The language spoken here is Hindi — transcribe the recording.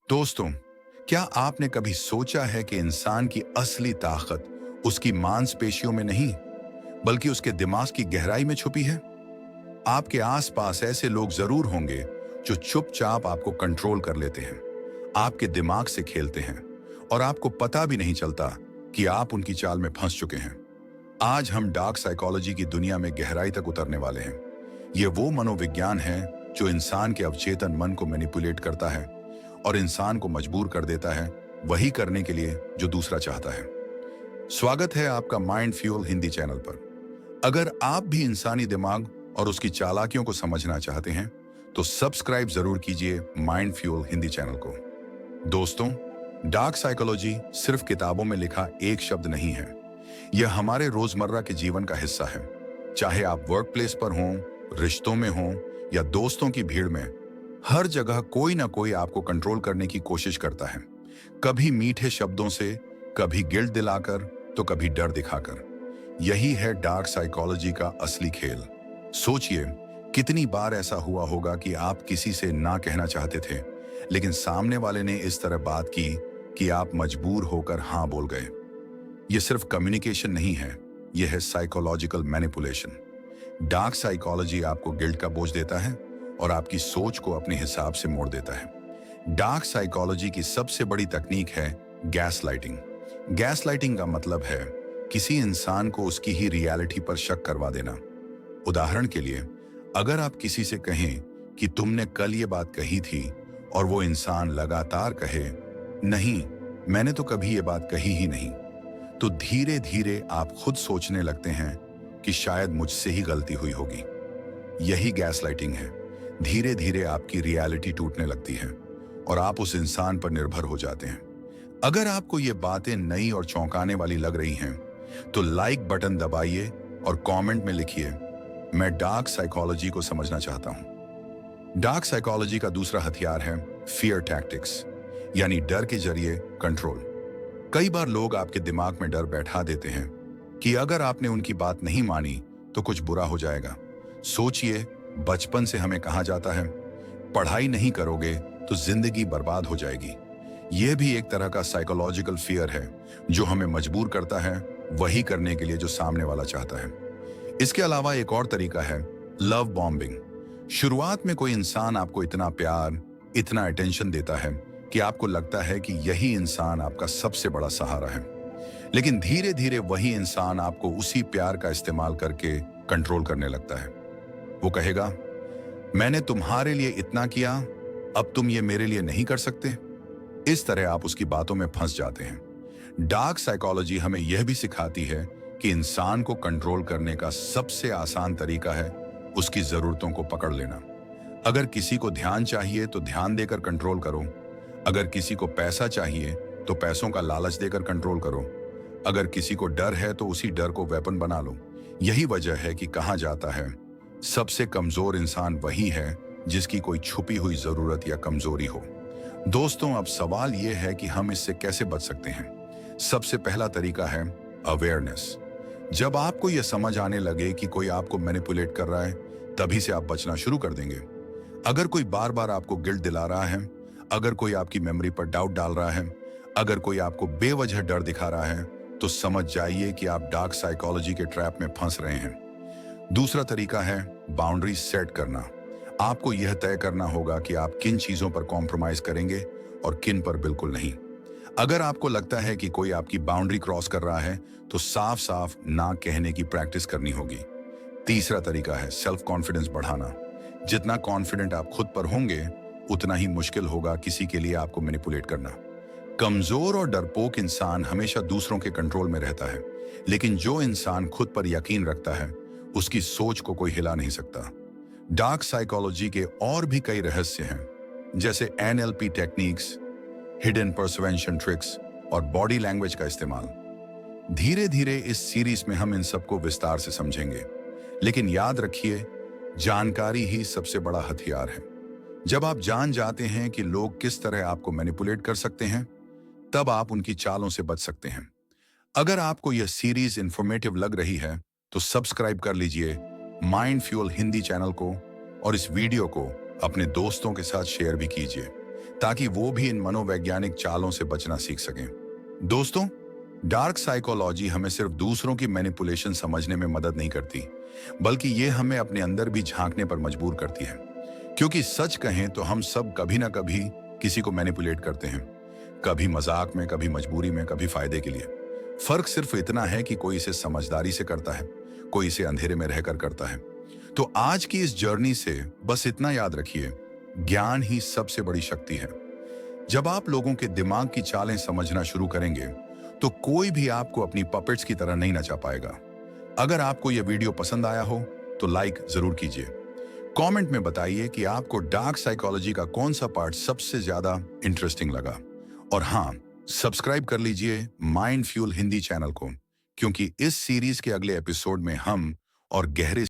दोस्तों, क्या आपने कभी सोचा है कि इंसान की असली ताकत उसकी मांसपेशियों में नहीं, बल्कि उसके दिमाग की गहराई में छुपी है? आपके आसपास ऐसे लोग जरूर होंगे जो चुपचाप आपको कंट्रोल कर लेते हैं, आपके दिमाग से खेलते हैं और आपको पता भी नहीं चलता कि आप उनकी चाल में फंस चुके हैं। आज हम डार्क साइकोलॉजी की दुनिया में गहराई तक उतरने वाले हैं। ये वो मनोविज्ञान है जो इंसान के अवचेतन मन को मैनिपुलेट करता है और इंसान को मजबूर कर देता है वही करने के लिए जो दूसरा चाहता है। स्वागत है आपका माइंड फ्यूल हिंदी चैनल पर। अगर आप भी इंसानी दिमाग और उसकी चालाकियों को समझना चाहते हैं तो सब्सक्राइब जरूर कीजिए माइंड फ्यूल हिंदी चैनल को। दोस्तों, डार्क साइकोलॉजी सिर्फ किताबों में लिखा एक शब्द नहीं है, यह हमारे रोजमर्रा के जीवन का हिस्सा है। चाहे आप वर्क प्लेस पर हों, रिश्तों में हों या दोस्तों की भीड़ में, हर जगह कोई ना कोई आपको कंट्रोल करने की कोशिश करता है। कभी मीठे शब्दों से, कभी गिल्ट दिलाकर, तो कभी डर दिखाकर। यही है डार्क साइकोलॉजी का असली खेल। सोचिए, कितनी बार ऐसा हुआ होगा कि आप किसी से ना कहना चाहते थे, लेकिन सामने वाले ने इस तरह बात की कि आप मजबूर होकर हाँ बोल गए। यह सिर्फ कम्युनिकेशन नहीं है, यह है साइकोलॉजिकल मैनिपुलेशन। डार्क साइकोलॉजी आपको गिल्ट का बोझ देता है और आपकी सोच को अपने हिसाब से मोड़ देता है। डार्क साइकोलॉजी की सबसे बड़ी तकनीक है गैस लाइटिंग। गैस लाइटिंग का मतलब है किसी इंसान को उसकी ही रियलिटी पर शक करवा देना। उदाहरण के लिए, अगर आप किसी से कहें कि तुमने कल ये बात कही थी और वो इंसान लगातार कहे, नहीं, मैंने तो कभी ये बात कही ही नहीं, तो धीरे धीरे आप खुद सोचने लगते हैं कि शायद मुझसे ही गलती हुई होगी। यही गैस लाइटिंग है। धीरे धीरे आपकी रियलिटी टूटने लगती है और आप उस इंसान पर निर्भर हो जाते हैं। अगर आपको ये बातें नई और चौंकाने वाली लग रही हैं, तो लाइक बटन दबाइए और कमेंट में लिखिए, मैं डार्क साइकोलॉजी को समझना चाहता हूं। डार्क साइकोलॉजी का दूसरा हथियार है फियर टैक्टिक्स, यानी डर के जरिए कंट्रोल। कई बार लोग आपके दिमाग में डर बैठा देते हैं कि अगर आपने उनकी बात नहीं मानी तो कुछ बुरा हो जाएगा। सोचिए, बचपन से हमें कहा जाता है, पढ़ाई नहीं करोगे तो जिंदगी बर्बाद हो जाएगी। यह भी एक तरह का साइकोलॉजिकल फियर है जो हमें मजबूर करता है वही करने के लिए जो सामने वाला चाहता है। इसके अलावा एक और तरीका है लव बॉम्बिंग। शुरुआत में कोई इंसान आपको इतना प्यार, इतना अटेंशन देता है कि आपको लगता है कि यही इंसान आपका सबसे बड़ा सहारा है। लेकिन धीरे धीरे वही इंसान आपको उसी प्यार का इस्तेमाल करके कंट्रोल करने लगता है। वो कहेगा, मैंने तुम्हारे लिए इतना किया, अब तुम ये मेरे लिए नहीं कर सकते। इस तरह आप उसकी बातों में फंस जाते हैं। डार्क साइकोलॉजी हमें यह भी सिखाती है कि इंसान को कंट्रोल करने का सबसे आसान तरीका है उसकी जरूरतों को पकड़ लेना। अगर किसी को ध्यान चाहिए तो ध्यान देकर कंट्रोल करो। अगर किसी को पैसा चाहिए तो पैसों का लालच देकर कंट्रोल करो। अगर किसी को डर है तो उसी डर को वेपन बना लो। यही वजह है कि कहा जाता है, सबसे कमजोर इंसान वही है जिसकी कोई छुपी हुई जरूरत या कमजोरी हो। दोस्तों, अब सवाल यह है कि हम इससे कैसे बच सकते हैं। सबसे पहला तरीका है अवेयरनेस। जब आपको यह समझ आने लगे कि कोई आपको मैनिपुलेट कर रहा है, तभी से आप बचना शुरू कर देंगे। अगर कोई बार बार आपको गिल्ट दिला रहा है, अगर कोई आपकी मेमोरी पर डाउट डाल रहा है, अगर कोई आपको बेवजह डर दिखा रहा है, तो समझ जाइए कि आप डार्क साइकोलॉजी के ट्रैप में फंस रहे हैं। दूसरा तरीका है बाउंड्री सेट करना। आपको यह तय करना होगा कि आप किन चीजों पर कॉम्प्रोमाइज करेंगे और किन पर बिल्कुल नहीं। अगर आपको लगता है कि कोई आपकी बाउंड्री क्रॉस कर रहा है, तो साफ साफ ना कहने की प्रैक्टिस करनी होगी। तीसरा तरीका है सेल्फ कॉन्फिडेंस बढ़ाना। जितना कॉन्फिडेंट आप खुद पर होंगे, उतना ही मुश्किल होगा किसी के लिए आपको मैनिपुलेट करना। कमजोर और डरपोक इंसान हमेशा दूसरों के कंट्रोल में रहता है, लेकिन जो इंसान खुद पर यकीन रखता है, उसकी सोच को कोई हिला नहीं सकता। डार्क साइकोलॉजी के और भी कई रहस्य हैं, जैसे एनएलपी टेक्निक्स, हिडन परसुएंशन ट्रिक्स और बॉडी लैंग्वेज का इस्तेमाल। धीरे धीरे इस सीरीज में हम इन सबको विस्तार से समझेंगे। लेकिन याद रखिए, जानकारी ही सबसे बड़ा हथियार है। जब आप जान जाते हैं कि लोग किस तरह आपको मैनिपुलेट कर सकते हैं, तब आप उनकी चालों से बच सकते हैं। अगर आपको यह सीरीज इंफॉर्मेटिव लग रही है तो सब्सक्राइब कर लीजिए माइंड फ्यूल हिंदी चैनल को और इस वीडियो को अपने दोस्तों के साथ शेयर भी कीजिए ताकि वो भी इन मनोवैज्ञानिक चालों से बचना सीख सकें। दोस्तों, डार्क साइकोलॉजी हमें सिर्फ दूसरों की मैनिपुलेशन समझने में मदद नहीं करती, बल्कि ये हमें अपने अंदर भी झांकने पर मजबूर करती है। क्योंकि सच कहें तो हम सब कभी ना कभी किसी को मैनिपुलेट करते हैं, कभी मजाक में, कभी मजबूरी में, कभी फायदे के लिए। फर्क सिर्फ इतना है कि कोई इसे समझदारी से करता है, कोई इसे अंधेरे में रहकर करता है। तो आज की इस जर्नी से बस इतना याद रखिए, ज्ञान ही सबसे बड़ी शक्ति है। जब आप लोगों के दिमाग की चालें समझना शुरू करेंगे, तो कोई भी आपको अपनी पपेट्स की तरह नहीं नचा पाएगा। अगर आपको यह वीडियो पसंद आया हो तो लाइक जरूर कीजिए। कमेंट में बताइए कि आपको डार्क साइकोलॉजी का कौन सा पार्ट सबसे ज्यादा इंटरेस्टिंग लगा। और हाँ, सब्सक्राइब कर लीजिए माइंड फ्यूल हिंदी चैनल को, क्योंकि इस सीरीज के अगले एपिसोड में हम और गहरे